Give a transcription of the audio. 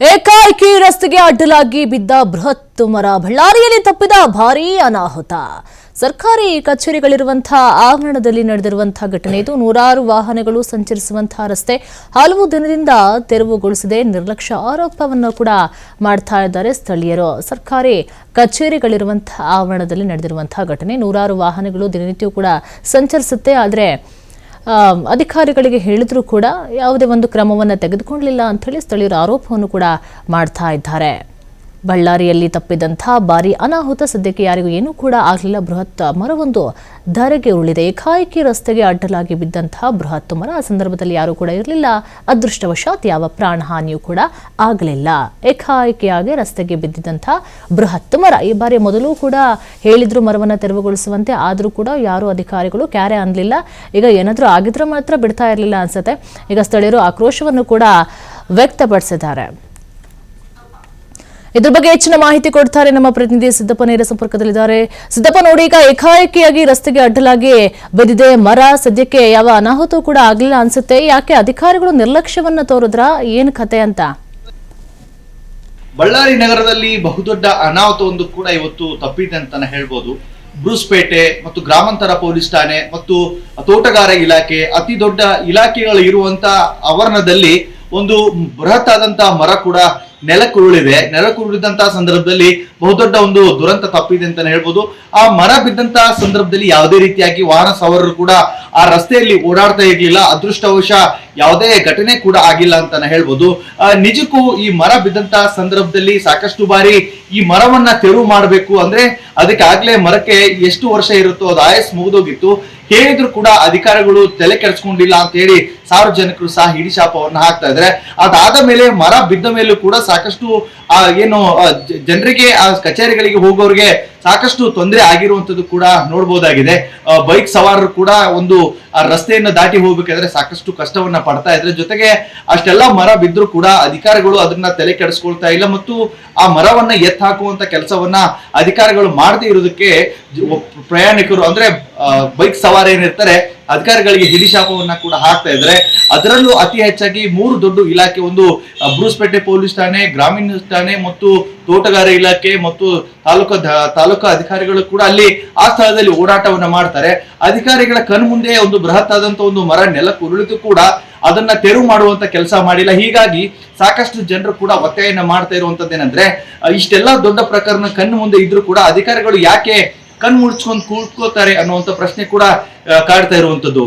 ಏಕಾಏಕಿ ರಸ್ತೆಗೆ ಅಡ್ಡಲಾಗಿ ಬಿದ್ದ ಬೃಹತ್ ಮರ. ಬಳ್ಳಾರಿಯಲ್ಲಿ ತಪ್ಪಿದ ಭಾರೀ ಅನಾಹುತ. ಸರ್ಕಾರಿ ಕಚೇರಿಗಳಿರುವಂತಹ ಆವರಣದಲ್ಲಿ ನಡೆದಿರುವಂತಹ ಘಟನೆ ಇದು. ನೂರಾರು ವಾಹನಗಳು ಸಂಚರಿಸುವಂತಹ ರಸ್ತೆ ಹಲವು ದಿನದಿಂದ ತೆರವುಗೊಳಿಸದೆ ನಿರ್ಲಕ್ಷ್ಯ ಆರೋಪವನ್ನು ಕೂಡ ಮಾಡ್ತಾ ಇದ್ದಾರೆ ಸ್ಥಳೀಯರು. ಸರ್ಕಾರಿ ಕಚೇರಿಗಳಿರುವಂತಹ ಆವರಣದಲ್ಲಿ ನಡೆದಿರುವಂತಹ ಘಟನೆ. ನೂರಾರು ವಾಹನಗಳು ದಿನನಿತ್ಯವೂ ಕೂಡ ಸಂಚರಿಸುತ್ತೆ. ಆದರೆ ಅಧಿಕಾರಿಗಳಿಗೆ ಹೇಳಿದ್ರೂ ಕೂಡ ಯಾವುದೇ ಒಂದು ಕ್ರಮವನ್ನು ತೆಗೆದುಕೊಳ್ಳಲಿಲ್ಲ ಅಂತ ಹೇಳಿ ಸ್ಥಳೀಯರು ಆರೋಪವನ್ನು ಕೂಡ ಮಾಡ್ತಾ ಇದ್ದಾರೆ. ಬಳ್ಳಾರಿಯಲ್ಲಿ ತಪ್ಪಿದಂತಹ ಭಾರಿ ಅನಾಹುತ. ಸದ್ಯಕ್ಕೆ ಯಾರಿಗೂ ಏನೂ ಕೂಡ ಆಗಲಿಲ್ಲ. ಬೃಹತ್ ಮರವೊಂದು ಧರೆಗೆ ಉರುಳಿದೆ. ಏಕಾಏಕಿ ರಸ್ತೆಗೆ ಅಡ್ಡಲಾಗಿ ಬಿದ್ದಂತಹ ಬೃಹತ್ ಮರ. ಆ ಸಂದರ್ಭದಲ್ಲಿ ಯಾರೂ ಕೂಡ ಇರಲಿಲ್ಲ. ಅದೃಷ್ಟವಶಾತ್ ಯಾವ ಪ್ರಾಣಹಾನಿಯೂ ಕೂಡ ಆಗಲಿಲ್ಲ. ಏಕಾಏಕಿಯಾಗಿ ರಸ್ತೆಗೆ ಬಿದ್ದಿದ್ದಂತಹ ಬೃಹತ್ ಮರ. ಈ ಬಾರಿ ಮೊದಲು ಕೂಡ ಹೇಳಿದ್ರು ಮರವನ್ನು ತೆರವುಗೊಳಿಸುವಂತೆ, ಆದರೂ ಕೂಡ ಯಾರು ಅಧಿಕಾರಿಗಳು ಕ್ಯಾರೆ ಅನ್ನಲಿಲ್ಲ. ಈಗ ಏನಾದರೂ ಆಗಿದ್ರೆ ಮಾತ್ರ ಬಿಡ್ತಾ ಇರಲಿಲ್ಲ ಅನ್ಸುತ್ತೆ. ಈಗ ಸ್ಥಳೀಯರು ಆಕ್ರೋಶವನ್ನು ಕೂಡ ವ್ಯಕ್ತಪಡಿಸಿದ್ದಾರೆ. ಇದ್ರ ಬಗ್ಗೆ ಹೆಚ್ಚಿನ ಮಾಹಿತಿ ಕೊಡ್ತಾರೆ ನಮ್ಮ ಪ್ರತಿನಿಧಿ ಸಿದ್ದಪ್ಪ. ನೇರ ಸಂಪರ್ಕದಲ್ಲಿದ್ದಾರೆ. ಸಿದ್ದಪ್ಪ, ನೋಡಿ, ಈಗ ಏಕಾಏಕಿಯಾಗಿ ರಸ್ತೆಗೆ ಅಡ್ಡಲಾಗಿ ಬಿದ್ದಿದೆ ಮರ. ಸದ್ಯಕ್ಕೆ ಯಾವ ಅನಾಹುತ ಕೂಡ ಆಗ್ಲಿಲ್ಲ ಅನ್ಸುತ್ತೆ. ಯಾಕೆ ಅಧಿಕಾರಿಗಳು ನಿರ್ಲಕ್ಷ್ಯವನ್ನ ತೋರಿದ್ರ? ಏನ್ ಕತೆ ಅಂತ? ಬಳ್ಳಾರಿ ನಗರದಲ್ಲಿ ಬಹುದೊಡ್ಡ ಅನಾಹುತವೊಂದು ಕೂಡ ಇವತ್ತು ತಪ್ಪಿದೆ ಅಂತಾನೆ ಹೇಳ್ಬೋದು. ಬ್ರೂಸ್ಪೇಟೆ ಮತ್ತು ಗ್ರಾಮಾಂತರ ಪೊಲೀಸ್ ಠಾಣೆ ಮತ್ತು ತೋಟಗಾರ ಇಲಾಖೆ, ಅತಿ ದೊಡ್ಡ ಇಲಾಖೆಗಳು ಇರುವಂತ ಆವರಣದಲ್ಲಿ ಒಂದು ಬೃಹತ್ ಆದಂತಹ ಮರ ಕೂಡ ನೆಲಕ್ಕುರುಳಿದೆ. ನೆಲಕ್ಕುರುಳಿದಂತಹ ಸಂದರ್ಭದಲ್ಲಿ ಬಹುದೊಡ್ಡ ಒಂದು ದುರಂತ ತಪ್ಪಿದೆ ಅಂತಾನೆ ಹೇಳ್ಬೋದು. ಆ ಮರ ಬಿದ್ದಂತಹ ಸಂದರ್ಭದಲ್ಲಿ ಯಾವುದೇ ರೀತಿಯಾಗಿ ವಾಹನ ಸವಾರರು ಕೂಡ ಆ ರಸ್ತೆಯಲ್ಲಿ ಓಡಾಡ್ತಾ ಇರ್ಲಿಲ್ಲ. ಅದೃಷ್ಟವಶ ಯಾವುದೇ ಘಟನೆ ಕೂಡ ಆಗಿಲ್ಲ ಅಂತಾನೆ ಹೇಳ್ಬೋದು. ನಿಜಕ್ಕೂ ಈ ಮರ ಬಿದ್ದಂತಹ ಸಂದರ್ಭದಲ್ಲಿ ಸಾಕಷ್ಟು ಬಾರಿ ಈ ಮರವನ್ನ ತೆರವು ಮಾಡಬೇಕು ಅಂದ್ರೆ ಅದಕ್ಕೆ ಆಗ್ಲೇ ಮರಕ್ಕೆ ಎಷ್ಟು ವರ್ಷ ಇರುತ್ತೋ ಅದು ಆಯಸ್ ಮುಗಿದೋಗಿತ್ತು. ಹೇಳಿದ್ರು ಕೂಡ ಅಧಿಕಾರಿಗಳು ತಲೆ ಕೆಡಿಸ್ಕೊಂಡಿಲ್ಲ ಅಂತ ಹೇಳಿ ಸಾರ್ವಜನಿಕರು ಸಹ ಹಿಡಿಶಾಪವನ್ನ ಹಾಕ್ತಾ ಇದ್ದಾರೆ. ಅದಾದ ಮೇಲೆ ಮರ ಬಿದ್ದ ಮೇಲೂ ಕೂಡ ಸಾಕಷ್ಟು ಏನು ಜನರಿಗೆ ಆ ಕಚೇರಿಗಳಿಗೆ ಹೋಗೋರಿಗೆ ಸಾಕಷ್ಟು ತೊಂದರೆ ಆಗಿರುವಂತದ್ದು ಕೂಡ ನೋಡ್ಬೋದಾಗಿದೆ. ಬೈಕ್ ಸವಾರರು ಕೂಡ ಒಂದು ರಸ್ತೆಯನ್ನ ದಾಟಿ ಹೋಗ್ಬೇಕಾದ್ರೆ ಸಾಕಷ್ಟು ಕಷ್ಟವನ್ನ ಪಡ್ತಾ ಇದ್ರೆ, ಜೊತೆಗೆ ಅಷ್ಟೆಲ್ಲ ಮರ ಬಿದ್ದರೂ ಕೂಡ ಅಧಿಕಾರಿಗಳು ಅದನ್ನ ತಲೆ ಕೆಡಿಸ್ಕೊಳ್ತಾ ಇಲ್ಲ ಮತ್ತು ಆ ಮರವನ್ನ ಎತ್ತ ಹಾಕುವಂತ ಕೆಲಸವನ್ನ ಅಧಿಕಾರಿಗಳು ಮಾಡದೇ ಇರೋದಕ್ಕೆ ಪ್ರಯಾಣಿಕರು ಅಂದ್ರೆ ಬೈಕ್ ಸವಾರ ಏನಿರ್ತಾರೆ ಅಧಿಕಾರಿಗಳಿಗೆ ಹಿಡಿಶಾಪವನ್ನ ಕೂಡ ಹಾಕ್ತಾ ಇದ್ದಾರೆ. ಅದರಲ್ಲೂ ಅತಿ ಹೆಚ್ಚಾಗಿ 3 ದೊಡ್ಡ ಇಲಾಖೆ, ಒಂದು ಬ್ರೂಸ್ಪೇಟೆ ಪೊಲೀಸ್ ಠಾಣೆ, ಗ್ರಾಮೀಣ ಠಾಣೆ ಮತ್ತು ತೋಟಗಾರ ಇಲಾಖೆ ಮತ್ತು ತಾಲೂಕು ಅಧಿಕಾರಿಗಳು ಕೂಡ ಅಲ್ಲಿ ಆ ಸ್ಥಳದಲ್ಲಿ ಓಡಾಟವನ್ನ ಮಾಡ್ತಾರೆ. ಅಧಿಕಾರಿಗಳ ಕಣ್ಮುಂದೆ ಒಂದು ಬೃಹತ್ ಆದಂತ ಒಂದು ಮರ ನೆಲಕ್ಕೆ ಉರುಳಿದು ಕೂಡ ಅದನ್ನ ತೆರವು ಮಾಡುವಂತ ಕೆಲಸ ಮಾಡಿಲ್ಲ. ಹೀಗಾಗಿ ಸಾಕಷ್ಟು ಜನರು ಕೂಡ ಒತ್ತಾಯನ ಮಾಡ್ತಾ ಇರುವಂತದ್ದೇನಂದ್ರೆ, ಇಷ್ಟೆಲ್ಲಾ ದೊಡ್ಡ ಪ್ರಕರಣ ಕಣ್ಣು ಮುಂದೆ ಇದ್ರೂ ಕೂಡ ಅಧಿಕಾರಿಗಳು ಯಾಕೆ ಕಣ್ಣು ಮುಚ್ಕೊಂಡು ಕೂತ್ಕೋತಾರೆ ಅನ್ನುವಂತ ಪ್ರಶ್ನೆ ಕೂಡ ಕಾಡ್ತಾ ಇರುವಂತದ್ದು.